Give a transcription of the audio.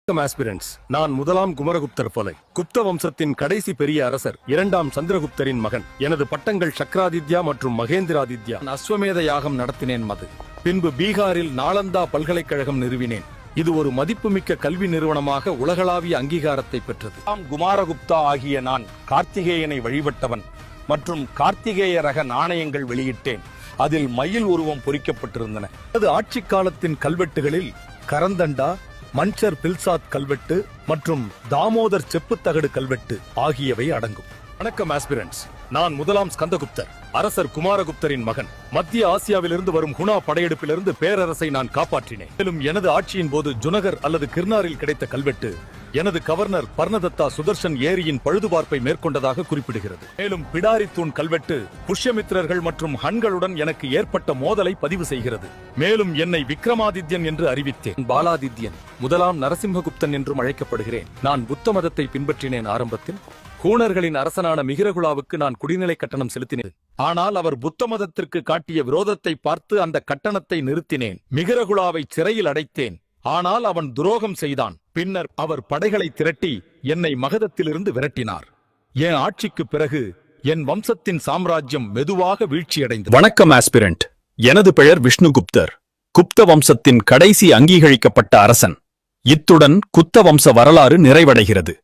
Aspirants, நான் முதலாம் குமரகுப்தர் போலை குப்த வம்சத்தின் கடைசி பெரிய அரசர் இரண்டாம் சந்திரகுப்தரின் மகன். எனது பட்டங்கள் சக்கராதித்யா மற்றும் மகேந்திராதித்யா. அஸ்வமேத யாகம் நடத்தினேன். பின்பு பீகாரில் நாலந்தா பல்கலைக்கழகம் நிறுவினேன். இது ஒரு மதிப்புமிக்க கல்வி நிறுவனமாக உலகளாவிய அங்கீகாரத்தை பெற்றது. குமாரகுப்தா ஆகிய நான் கார்த்திகேயனை வழிபட்டவன் மற்றும் கார்த்திகேய ரக நாணயங்கள் வெளியிட்டேன். அதில் மயில் உருவம் பொறிக்கப்பட்டிருந்தன. அது ஆட்சி காலத்தின் கல்வெட்டுகளில் கரந்தண்டா, மன்சர் பில்சாத் கல்வெட்டு மற்றும் தாமோதர் செப்புத்தகடு கல்வெட்டு ஆகியவை அடங்கும். வணக்கம் ஆஸ்பிரண்ட்ஸ், நான் முதலாம் ஸ்கந்தகுப்தர், அரசர் குமாரகுப்தரின் மகன். மத்திய ஆசியாவிலிருந்து வரும் குணா படையெடுப்பிலிருந்து பேரரசை நான் காப்பாற்றினேன். மேலும் எனது ஆட்சியின் போது ஜுனகர் அல்லது கிர்னாரில் கிடைத்த கல்வெட்டு எனது கவர்னர் பர்ணதத்தா சுதர்ஷன் ஏரியின் பழுதுபார்ப்பை மேற்கொண்டதாக குறிப்பிடுகிறது. மேலும் பிடாரி தூண் கல்வெட்டு புஷ்யமித்திரர்கள் மற்றும் ஹன்களுடன் எனக்கு ஏற்பட்ட மோதலை பதிவு செய்கிறது. மேலும் என்னை விக்ரமாதித்யன் என்று அறிவித்தேன். பாலாதித்யன், முதலாம் நரசிம்மகுப்தன் என்றும் அழைக்கப்படுகிறேன். நான் புத்த மதத்தை பின்பற்றினேன். ஆரம்பத்தில் ஹூணர்களின் அரசனான மிகிரகுலாவுக்கு நான் குடிநிலை கட்டணம் செலுத்தினேன். ஆனால் அவர் புத்த மதத்திற்கு காட்டிய விரோதத்தை பார்த்து அந்த கட்டணத்தை நிறுத்தினேன். மிகிரகுலாவை சிறையில் அடைத்தேன். ஆனால் அவன் துரோகம் செய்தான். பின்னர் அவர் படைகளை திரட்டி என்னை மகதத்திலிருந்து விரட்டினார். என் ஆட்சிக்கு பிறகு என் வம்சத்தின் சாம்ராஜ்யம் மெதுவாக வீழ்ச்சியடைந்தது. வணக்கம் ஆஸ்பிரண்ட், எனது பெயர் விஷ்ணுகுப்தர், குப்த வம்சத்தின் கடைசி அங்கீகரிக்கப்பட்ட அரசன். இத்துடன் குப்த வம்ச வரலாறு நிறைவடைகிறது.